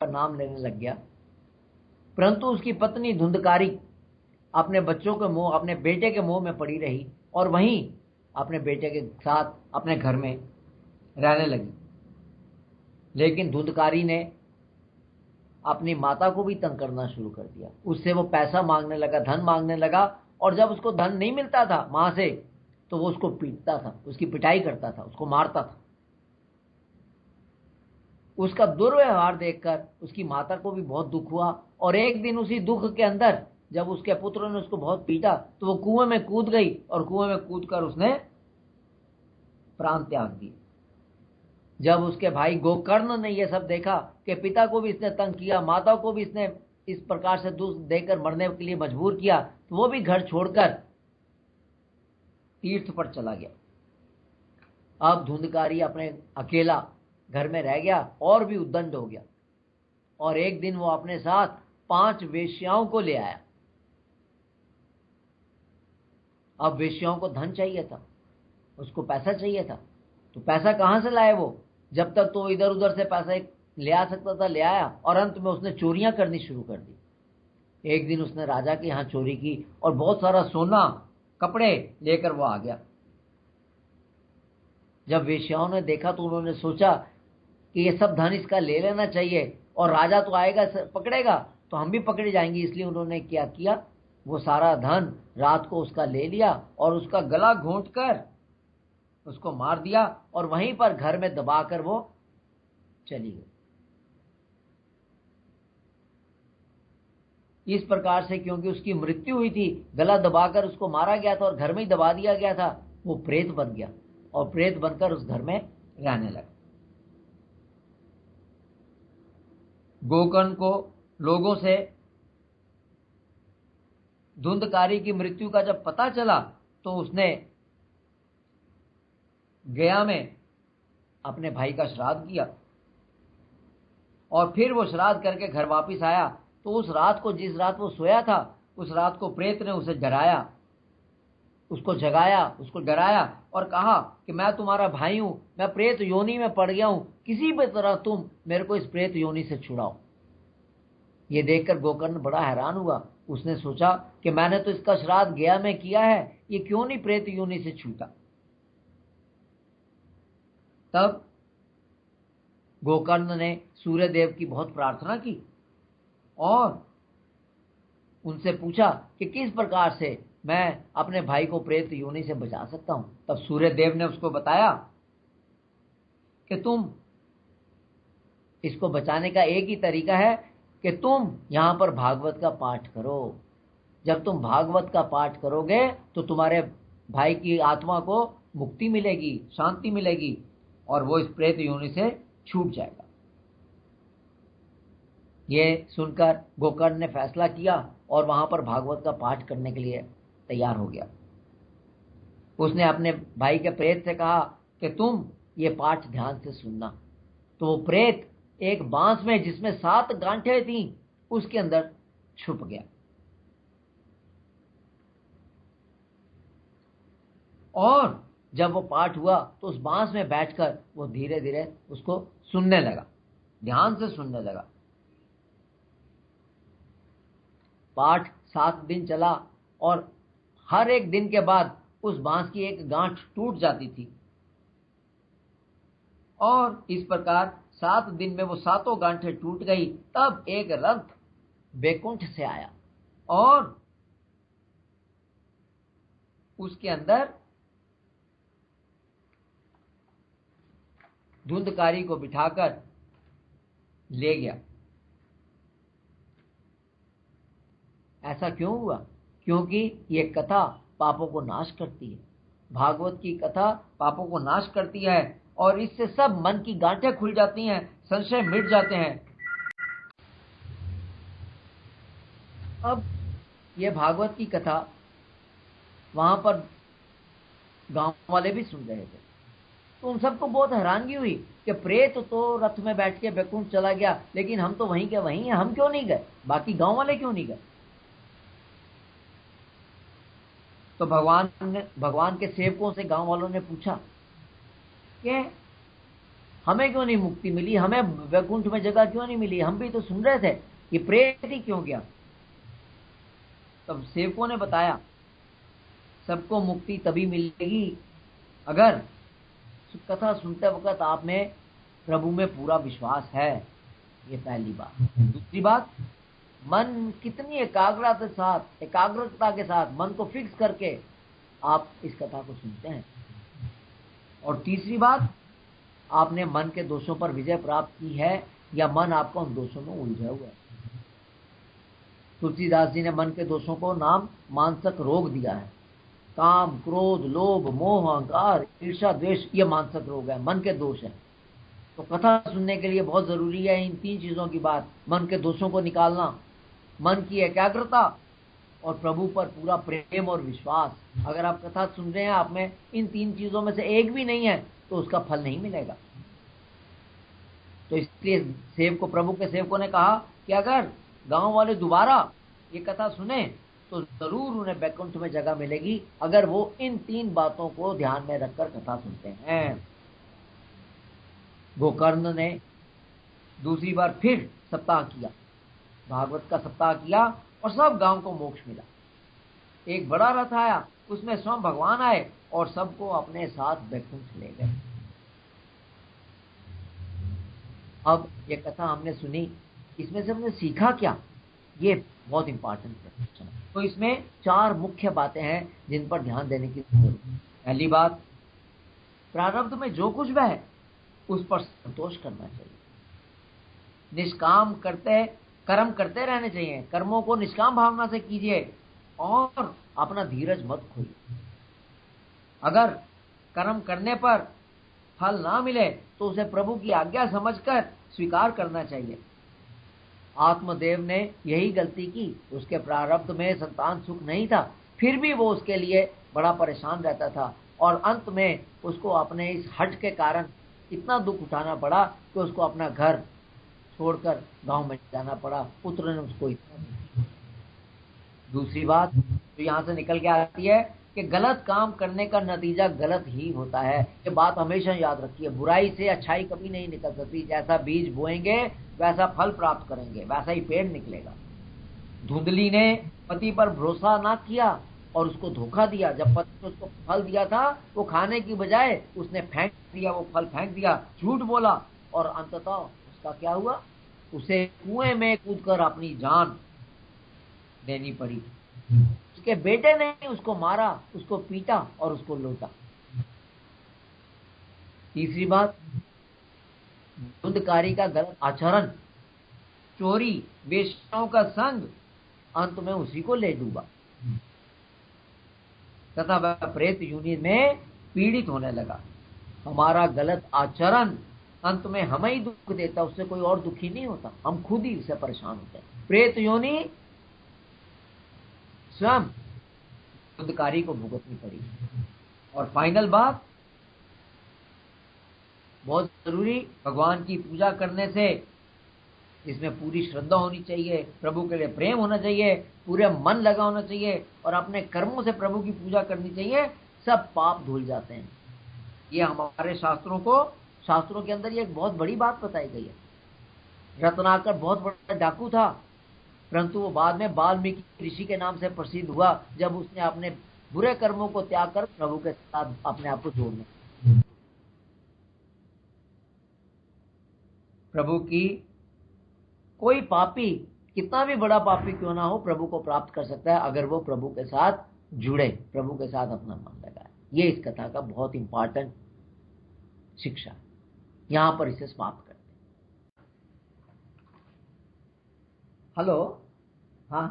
नाम लेने लग गया। परंतु उसकी पत्नी धुंधकारी अपने बच्चों के मुंह, अपने बेटे के मुंह में पड़ी रही और वहीं अपने बेटे के साथ अपने घर में रहने लगी। लेकिन धुंधकारी ने अपनी माता को भी तंग करना शुरू कर दिया। उससे वो पैसा मांगने लगा, धन मांगने लगा, और जब उसको धन नहीं मिलता था मां से तो वो उसको पीटता था, उसकी पिटाई करता था, उसको मारता था। उसका दुर्व्यवहार देखकर उसकी माता को भी बहुत दुख हुआ, और एक दिन उसी दुख के अंदर जब उसके पुत्र ने उसको बहुत पीटा तो वो कुएं में कूद गई और कुएं में कूदकर उसने प्राण त्याग दिए। जब उसके भाई गोकर्ण ने यह सब देखा कि पिता को भी इसने तंग किया, माता को भी इसने इस प्रकार से दुख देकर मरने के लिए मजबूर किया, तो वो भी घर छोड़कर तीर्थ पर चला गया। अब धुंधकारी अपने अकेला घर में रह गया और भी उद्दंड हो गया, और एक दिन वो अपने साथ 5 वेश्याओं को ले आया। अब वेश्याओं को धन चाहिए था, उसको पैसा चाहिए था, तो पैसा कहां से लाए वो? जब तक तो इधर उधर से पैसा ले आ सकता था ले आया, और अंत में उसने चोरियां करनी शुरू कर दी। एक दिन उसने राजा के यहां चोरी की और बहुत सारा सोना कपड़े लेकर वो आ गया। जब वेश्याओं ने देखा तो उन्होंने सोचा कि ये सब धन इसका ले लेना चाहिए, और राजा तो आएगा पकड़ेगा तो हम भी पकड़े जाएंगे। इसलिए उन्होंने क्या किया, वो सारा धन रात को उसका ले लिया और उसका गला घोंट कर उसको मार दिया, और वहीं पर घर में दबाकर वो चली गई। इस प्रकार से क्योंकि उसकी मृत्यु हुई थी, गला दबाकर उसको मारा गया था और घर में ही दबा दिया गया था, वो प्रेत बन गया और प्रेत बनकर उस घर में रहने लगा। गोकर्ण को लोगों से धुंधकारी की मृत्यु का जब पता चला तो उसने गया में अपने भाई का श्राद्ध किया, और फिर वो श्राद्ध करके घर वापस आया तो उस रात को, जिस रात वो सोया था, उस रात को प्रेत ने उसे डराया, उसको जगाया, उसको डराया और कहा कि मैं तुम्हारा भाई हूं, मैं प्रेत योनि में पड़ गया हूं, किसी भी तरह तुम मेरे को इस प्रेत योनि से छुड़ाओ। ये देखकर गोकर्ण बड़ा हैरान हुआ। उसने सोचा कि मैंने तो इसका श्राद्ध गया में किया है, ये क्यों नहीं प्रेत योनि से छूटा। तब गोकर्ण ने सूर्य देव की बहुत प्रार्थना की और उनसे पूछा कि किस प्रकार से मैं अपने भाई को प्रेत योनि से बचा सकता हूं। तब सूर्य देव ने उसको बताया कि तुम इसको बचाने का एक ही तरीका है कि तुम यहां पर भागवत का पाठ करो। जब तुम भागवत का पाठ करोगे तो तुम्हारे भाई की आत्मा को मुक्ति मिलेगी, शांति मिलेगी, और वो इस प्रेत योनि से छूट जाएगा। ये सुनकर गोकर्ण ने फैसला किया और वहां पर भागवत का पाठ करने के लिए तैयार हो गया। उसने अपने भाई के प्रेत से कहा कि तुम ये पाठ ध्यान से सुनना। तो वो प्रेत एक बांस में जिसमें 7 गांठें थीं उसके अंदर छुप गया, और जब वो पाठ हुआ तो उस बांस में बैठकर वो धीरे धीरे उसको सुनने लगा, ध्यान से सुनने लगा। पाठ 7 दिन चला और हर एक दिन के बाद उस बांस की एक गांठ टूट जाती थी, और इस प्रकार 7 दिन में वो 7 गांठें टूट गई। तब एक रथ बैकुंठ से आया और उसके अंदर धुंधकारी को बिठाकर ले गया। ऐसा क्यों हुआ? क्योंकि ये कथा पापों को नाश करती है। भागवत की कथा पापों को नाश करती है और इससे सब मन की गांठें खुल जाती हैं, संशय मिट जाते हैं। अब ये भागवत की कथा वहां पर गांव वाले भी सुन रहे थे, तो उन सबको बहुत हैरानगी हुई कि प्रेत तो रथ में बैठ के बैकुंठ चला गया, लेकिन हम तो वहीं के वहीं हैं, हम क्यों नहीं गए, बाकी गांव वाले क्यों नहीं गए। तो भगवान के सेवकों से गांव वालों ने पूछा कि हमें क्यों नहीं मुक्ति मिली, हमें वैकुंठ में जगह क्यों नहीं मिली, हम भी तो सुन रहे थे, ये प्रेत ही क्यों गया। तब सेवकों ने बताया सबको मुक्ति तभी मिलेगी अगर कथा सुनते वक्त आप में प्रभु में पूरा विश्वास है। ये पहली बात। दूसरी बात, मन कितनी एकाग्रता के साथ मन को फिक्स करके आप इस कथा को सुनते हैं। और तीसरी बात, आपने मन के दोषों पर विजय प्राप्त की है या मन आपको उन दोषों में उलझा हुआ है। तुलसीदास जी ने मन के दोषों को नाम मानसिक रोग दिया है। काम, क्रोध, लोभ, मोह, अहंकार, ईर्ष्या, द्वेष, ये मानसिक रोग है, मन के दोष है। तो कथा सुनने के लिए बहुत जरूरी है इन 3 चीजों की बात, मन के दोषों को निकालना, मन की एकाग्रता और प्रभु पर पूरा प्रेम और विश्वास। अगर आप कथा सुन रहे हैं, आप में इन 3 चीजों में से एक भी नहीं है तो उसका फल नहीं मिलेगा। तो इसलिए प्रभु के सेवकों ने कहा कि अगर गांव वाले दोबारा ये कथा सुने तो जरूर उन्हें बैकुंठ में जगह मिलेगी, अगर वो इन 3 बातों को ध्यान में रखकर कथा सुनते हैं। गोकर्ण ने दूसरी बार फिर सप्ताह किया, भागवत का सप्ताह किया और सब गांव को मोक्ष मिला। एक बड़ा रथ आया, उसमें स्वयं भगवान आए और सबको अपने साथ बैकुंठ ले गए। अब ये कथा हमने सुनी, इसमें से हमने सीखा क्या, ये बहुत इंपॉर्टेंट प्रश्न है। तो इसमें 4 मुख्य बातें हैं जिन पर ध्यान देने की जरूरत है। पहली बात, प्रारब्ध में जो कुछ है उस पर संतोष करना चाहिए। निष्काम कर्म करते रहने चाहिए, कर्मों को निष्काम भावना से कीजिए और अपना धीरज मत खोइए। अगर कर्म करने पर फल ना मिले तो उसे प्रभु की आज्ञा समझकर स्वीकार करना चाहिए। आत्मदेव ने यही गलती की, उसके प्रारब्ध में संतान सुख नहीं था, फिर भी वो उसके लिए बड़ा परेशान रहता था और अंत में उसको अपने इस हट के कारण इतना दुख उठाना पड़ा कि उसको अपना घर छोड़कर गांव में जाना पड़ा। पुत्र ने उसको इतना। दूसरी बात जो यहाँ से निकल के आती है कि गलत काम करने का नतीजा गलत ही होता है। ये बात हमेशा याद रखिए, बुराई से अच्छाई कभी नहीं निकल सकती। जैसा बीज बोएंगे वैसा फल प्राप्त करेंगे, वैसा ही पेड़ निकलेगा। धुंधली ने पति पर भरोसा ना किया और उसको धोखा दिया। जब पति ने उसको फल दिया था, वो खाने की बजाय उसने फेंक दिया, वो फल फेंक दिया, झूठ बोला और अंततः उसका क्या हुआ, उसे कुएं में कूदकर अपनी जान देनी पड़ी। उसके बेटे ने उसको मारा, उसको पीटा और उसको लूटा। तीसरी बात, धुंधकारी का गलत आचरण, चोरी, वेश्याओं का संग, अंत में उसी को ले डूबा तथा वह प्रेत योनि में पीड़ित होने लगा। हमारा गलत आचरण अंत में हमें ही दुख देता, उससे कोई और दुखी नहीं होता, हम खुद ही इससे परेशान होते हैं। प्रेत योनि स्वयं धुंधकारी को भुगतनी पड़ी। और फाइनल बात बहुत जरूरी, भगवान की पूजा करने से इसमें पूरी श्रद्धा होनी चाहिए, प्रभु के लिए प्रेम होना चाहिए, पूरे मन लगा होना चाहिए और अपने कर्मों से प्रभु की पूजा करनी चाहिए। सब पाप धुल जाते हैं। ये हमारे शास्त्रों के अंदर ये एक बहुत बड़ी बात बताई गई है। रत्नाकर बहुत बड़ा डाकू था, परंतु वो बाद में वाल्मीकि ऋषि के नाम से प्रसिद्ध हुआ जब उसने अपने बुरे कर्मों को त्याग कर प्रभु के साथ अपने आप को जोड़ने। प्रभु की कोई पापी कितना भी बड़ा पापी क्यों ना हो, प्रभु को प्राप्त कर सकता है अगर वो प्रभु के साथ जुड़े, प्रभु के साथ अपना मन लगाए। ये इस कथा का बहुत इंपॉर्टेंट शिक्षा। यहां पर इसे समाप्त करते हैं। हेलो, हाँ।